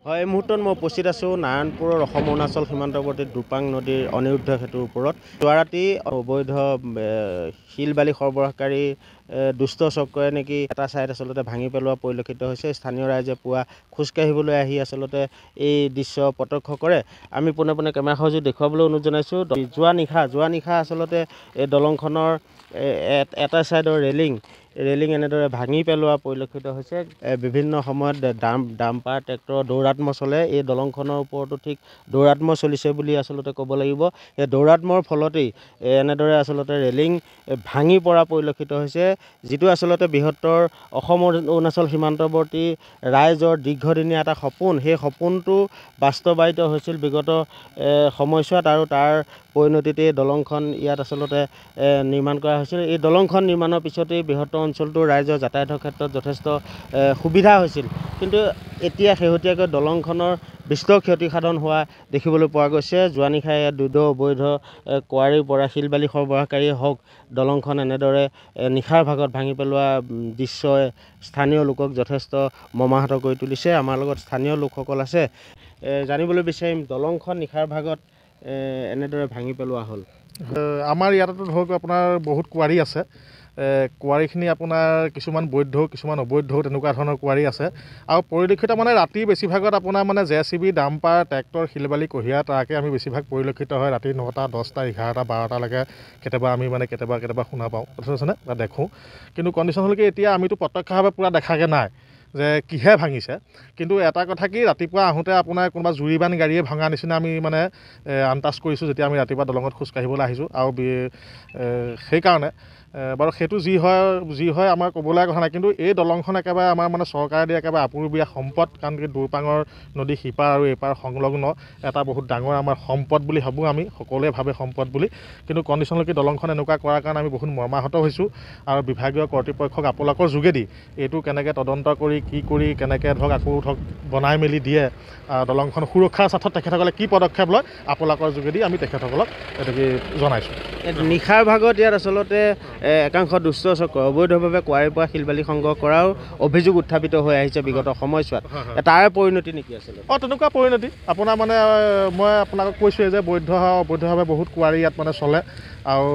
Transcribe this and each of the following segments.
হয়, এই মুহূৰ্তত মই উপস্থিত আছোঁ নাৰায়ণপুৰৰ অসম অৰুণাচল সীমান্তৱৰ্তী দুপাং নদীৰ অনিৰুদ্ধ সেতুৰ ওপৰত। যোৱা ৰাতি অবৈধ শিল বালি সৰবৰাহকাৰী দুষ্ট চক্ৰই নেকি এটা ছাইড আচলতে ভাঙি পেলোৱা পৰিলক্ষিত হৈছে। স্থানীয় ৰাইজে পুৱা খোজকাঢ়িবলৈ আহি আচলতে এই দৃশ্য প্ৰত্যক্ষ কৰে। আমি পোনে পোনে কেমেৰা সহযোগ দেখুৱাবলৈ অনুৰোধ জনাইছোঁ। যোৱা নিশা আচলতে এই দলংখনৰ এটা ছাইডৰ ৰেলিং এনেদৰে ভাঙি পেলোৱা পৰিলক্ষিত হৈছে। বিভিন্ন সময়ত ডাম্পাৰ ট্ৰেক্টৰৰ দৌৰাত্ম্য চলে। এই দলংখনৰ ওপৰতো ঠিক দৌৰাত্ম্য চলিছে বুলি আচলতে ক'ব লাগিব। এই দৌৰাত্ম্যৰ ফলতেই এনেদৰে আচলতে ৰেলিং ভাঙি পৰা পৰিলক্ষিত হৈছে, যিটো আচলতে বৃহত্তৰ অসম অৰুণাচল সীমান্তৱৰ্তী ৰাইজৰ দীৰ্ঘদিনীয়া এটা সপোন। সেই সপোনটো বাস্তৱায়িত হৈছিল বিগত সময়ছোৱাত, আৰু তাৰ পৰিণতিতে দলংখন ইয়াত আচলতে নিৰ্মাণ কৰা হৈছিল। এই দলংখন নিৰ্মাণৰ পিছতেই বৃহত্তৰ অঞ্চলটোৰ ৰাইজৰ যাতায়াতৰ ক্ষেত্ৰত যথেষ্ট সুবিধা হৈছিল। কিন্তু এতিয়া শেহতীয়াকৈ দলংখনৰ বিস্তৰ ক্ষতিসাধন হোৱা দেখিবলৈ পোৱা গৈছে। যোৱা নিশাই ইয়াত অবৈধ কোৱাৰীৰ পৰা শিল বালি সৰবৰাহকাৰীয়ে হওক, দলংখন এনেদৰে নিশাৰ ভাগত ভাঙি পেলোৱা দৃশ্যই স্থানীয় লোকক যথেষ্ট মৰ্মাহত কৰি তুলিছে। আমাৰ লগত স্থানীয় লোকসকল আছে, জানিবলৈ বিচাৰিম দলংখন নিশাৰ ভাগত এনেদৰে ভাঙি পেলোৱা হ'ল। আমাৰ ইয়াতেতো ধৰক আপোনাৰ বহুত কোৱাৰী আছে। কোৱাৰীখিনি আপোনাৰ কিছুমান বৈধ কিছুমান অবৈধ তেনেকুৱা ধৰণৰ কোৱাৰী আছে। আৰু পৰিলক্ষিত মানে ৰাতি বেছিভাগত আপোনাৰ মানে JCB ডাম্পাৰ ট্ৰেক্টৰ শিল বালি কঢ়িয়া ট্ৰাকে আমি বেছিভাগ পৰিলক্ষিত হয় ৰাতি 9টা 10টা 11টা 12টালৈকে কেতিয়াবা আমি মানে কেতিয়াবা শুনা পাওঁ, কথাছেনে বা দেখোঁ। কিন্তু কণ্ডিশ্যন হ'ল কি, এতিয়া আমিতো প্ৰত্যক্ষভাৱে পূৰা দেখাকৈ নাই যে কিহে ভাঙিছে। কিন্তু এটা কথা কি, ৰাতিপুৱা আহোঁতে আপোনাৰ কোনোবা জুৰিবান গাড়ীয়ে ভঙা নিচিনা আমি মানে আন্দাজ কৰিছোঁ যেতিয়া আমি ৰাতিপুৱা দলঙত খোজকাঢ়িবলৈ আহিছোঁ। আৰু সেইকাৰণে বাৰু সেইটো যি হয় আমাৰ ক'বলৈ কথা নাই। কিন্তু এই দলংখন একেবাৰে আমাৰ মানে চৰকাৰে দিয়া একেবাৰে আপুৰুগীয়া সম্পদ। কাৰণ কি দুপাঙৰ নদী সিপাৰ আৰু এইপাৰ সংলগ্ন এটা বহুত ডাঙৰ আমাৰ সম্পদ বুলি ভাবোঁ, আমি সকলোৱে ভাবে সম্পদ বুলি। কিন্তু কণ্ডিশ্যনলৈকে দলংখন এনেকুৱা কৰাৰ কাৰণে আমি বহুত মৰ্মাহত হৈছোঁ। আৰু বিভাগীয় কৰ্তৃপক্ষক আপোনালোকৰ যোগেদি এইটো কেনেকৈ তদন্ত কৰি কি কৰি কেনেকৈ আকৌ বনাই মেলি দিয়ে, দলংখন সুৰক্ষাৰ স্বাৰ্থত তেখেতসকলে কি পদক্ষেপ লয়, আপোনালোকৰ যোগেদি আমি তেখেতসকলক এইটোকে জনাইছোঁ। নিশাৰ ভাগত ইয়াত আচলতে একাংশ দুষ্ট চক্ৰ অবৈধভাৱে কোৱাৰীৰ পৰা শিল বালি সংগ্ৰহ কৰাও অভিযোগ উত্থাপিত হৈ আহিছে বিগত সময়ছোৱাত। তাৰে পৰিণতি নেকি আচলতে? তেনেকুৱা পৰিণতি আপোনাৰ মানে মই আপোনালোকক কৈছোঁৱে যে অবৈধভাৱে বহুত কোৱাৰী ইয়াত মানে চলে। আৰু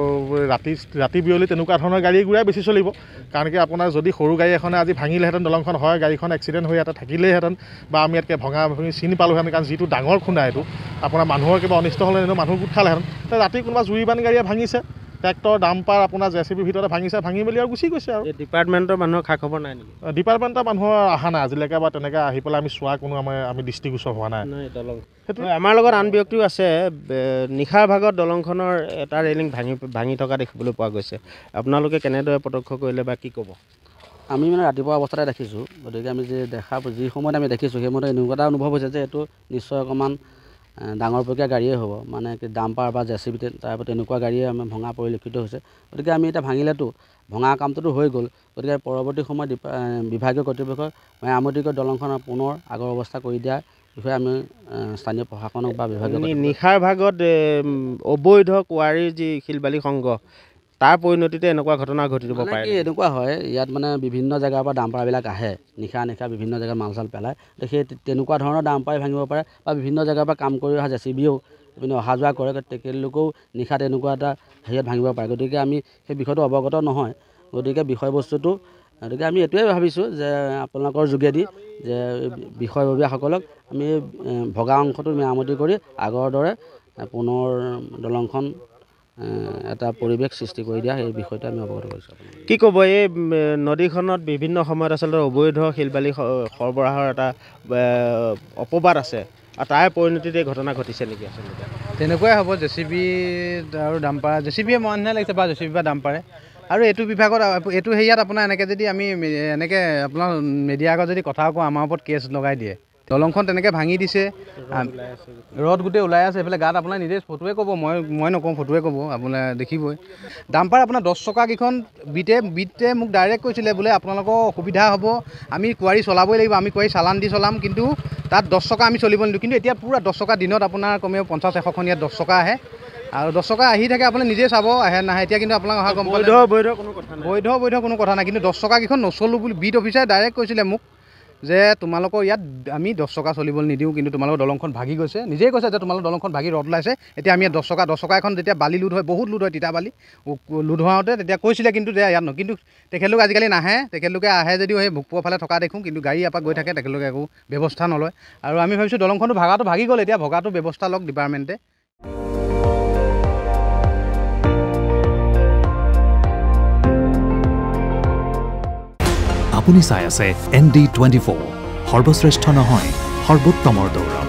ৰাতি বিয়লি তেনেকুৱা ধৰণৰ গাড়ী ঘূৰাই বেছি চলিব। কাৰণ কি আপোনাৰ যদি সৰু গাড়ী এখনে আজি ভাঙিলেহেঁতেন দলংখন, হয় গাড়ীখন এক্সিডেণ্ট হৈ ইয়াতে থাকিলেহেঁতেন বা আমি ইয়াতকৈ ভঙা চিনি পালোঁহেঁতেন। কাৰণ যিটো ডাঙৰ খুন্দা এইটো আপোনাৰ মানুহৰ কিবা অনিষ্ট হ'লে মানুহ গোট খালেহেঁতেন। ৰাতি কোনোবা জুৰিবান গাড়ীয়ে ভাঙিছে, ট্ৰেক্টৰ ডাম্পাৰ আপোনাৰ JCB ভিতৰতে ভাঙি মেলি আৰু গুচি গৈছে। আৰু ডিপাৰ্টমেণ্টৰ মানুহৰ খা খবৰ নাই নেকি? ডিপাৰ্টমেণ্টৰ মানুহৰ অহা নাই আজিলৈকে, বা তেনেকৈ আহি পেলাই আমি চোৱা কোনো আমি দৃষ্টিগোচৰ হোৱা নাই। সেইটো আমাৰ লগত আন ব্যক্তিও আছে। নিশাৰ ভাগত দলংখনৰ এটা ৰেলিং ভাঙি থকা দেখিবলৈ পোৱা গৈছে। আপোনালোকে কেনেদৰে প্ৰত্যক্ষ কৰিলে বা কি ক'ব? আমি মানে ৰাতিপুৱা অৱস্থাতে দেখিছোঁ, গতিকে আমি যি সময়ত আমি দেখিছোঁ সেই সময়ত এনেকুৱা এটা অনুভৱ হৈছে যে এইটো নিশ্চয় অকণমান ডাঙৰ প্ৰক্ৰিয়া গাড়ীয়ে হ'ব, মানে কি ডাম্পাৰ বা JCB তাৰপৰা তেনেকুৱা গাড়ীয়ে আমাৰ ভঙা পৰিলক্ষিত হৈছে। গতিকে আমি এতিয়া ভাঙিলেতো ভঙা কামটোতো হৈ গ'ল, গতিকে পৰৱৰ্তী সময়ত বিভাগীয় কৰ্তৃপক্ষই মেৰামতি দলংখন পুনৰ আগৰ অৱস্থা কৰি দিয়াৰ বিষয়ে আমি স্থানীয় প্ৰশাসনক বা বিভাগীয় নিশাৰ ভাগত অবৈধ কোৱাৰীৰ যি শিল বালি সংগ্ৰহ, তাৰ পৰিণতিতে এনেকুৱা ঘটনা ঘটিব পাৰে। এনেকুৱা হয় ইয়াত মানে বিভিন্ন জেগাৰ পৰা ডাম্পাৰবিলাক আহে, নিশা বিভিন্ন জেগাত মাল চাল পেলায়। সেই তেনেকুৱা ধৰণৰ ডাম্পাৰে ভাঙিব পাৰে, বা বিভিন্ন জেগাৰ পৰা কাম কৰি অহা JCBও অহা যোৱা কৰে, তেখেতলোকেও নিশা তেনেকুৱা এটা হেৰিয়াত ভাঙিব পাৰে। গতিকে আমি সেই বিষয়টো অৱগত নহয়। গতিকে গতিকে আমি এইটোৱে ভাবিছোঁ যে আপোনালোকৰ যোগেদি যে বিষয়ববীয়াসকলক আমি ভগা অংশটো মেৰামতি কৰি আগৰ দৰে পুনৰ দলংখন এটা পৰিৱেশ সৃষ্টি কৰি দিয়া, সেই বিষয়টো আমি অৱগত কৰিছোঁ। কি ক'ব, এই নদীখনত বিভিন্ন সময়ত আচলতে অবৈধ শিল বালি সৰবৰাহৰ এটা অপবাদ আছে, আৰু তাৰ পৰিণতিত এই ঘটনা ঘটিছে নেকি? আচলতে তেনেকুৱাই হ'ব। JCB আৰু ডাম্পাৰ, JCBয়ে মনহে লাগিছে বা JCB বা ডাম্পাৰে। আৰু এইটো বিভাগত এইটো হেৰিয়াত আপোনাৰ এনেকৈ যদি আমি এনেকৈ আপোনাৰ মিডিয়াৰ আগত যদি কথা কওঁ, আমাৰ ওপৰত কেছ লগাই দিয়ে। দলংখন তেনেকৈ ভাঙি দিছে, ৰদ গোটেই ওলাই আছে। এইফালে গাত আপোনাৰ নিজে ফটোৱে ক'ব, মই নকওঁ, ফটোৱে ক'ব, আপোনাৰ দেখিবই। ডাম্পাৰ আপোনাৰ 10 চকাকেইখন বিটে মোক ডাইৰেক্ট কৈছিলে বোলে আপোনালোকৰ অসুবিধা হ'ব, আমি কোৱাৰী চলাবই লাগিব, আমি কোৱাৰী চালান দি চলাম, কিন্তু তাত 10 চকা আমি চলিব নিদিওঁ। কিন্তু এতিয়া পূৰা 10 চকা দিনত আপোনাৰ কমেও 50-100খন ইয়াত 10 চকা আহে, আৰু 10 চকা আহি থাকে। আপুনি নিজে চাব আহে নাহে। এতিয়া কিন্তু আপোনাক অহা গম পালে বৈধ কোনো কথা নাই, কিন্তু 10 চকাকেইখন নচলোঁ বুলি বিট অফিচাৰে ডাইৰেক্ট কৈছিলে মোক যে তোমালোকৰ ইয়াত আমি 10 চকা চলিবলৈ নিদিওঁ, কিন্তু তোমালোকৰ দলংখন ভাগি গৈছে। নিজেই কৈছে যে তোমালোকৰ দলংখন ভাগি ৰদ ওলাইছে, এতিয়া আমি ইয়াত 10 চকা এখন যেতিয়া বালি লোড হয়, বহুত লোড হয়, তিতা বালি লোড হোৱাওঁতে তেতিয়া কৈছিলে, কিন্তু যে ইয়াত কিন্তু তেখেতলোক আজিকালি নাহে। তেখেতলোকে আহে যদিও সেই ভোগপুৰৰ ফালে থকা দেখোঁ, কিন্তু গাড়ী ইয়াৰ পৰা গৈ থাকে, তেখেতলোকে একো ব্যৱস্থা নলয়। আৰু আমি ভাবিছোঁ দলংখনটো ভাগি গ'ল, এতিয়া ভগাটো ব্যৱস্থা লওক ডিপাৰ্টমেণ্টে। আপুনি চাই আছে ND24, সৰ্বশ্ৰেষ্ঠ নহয় সৰ্বোত্তমৰ দৌৰা।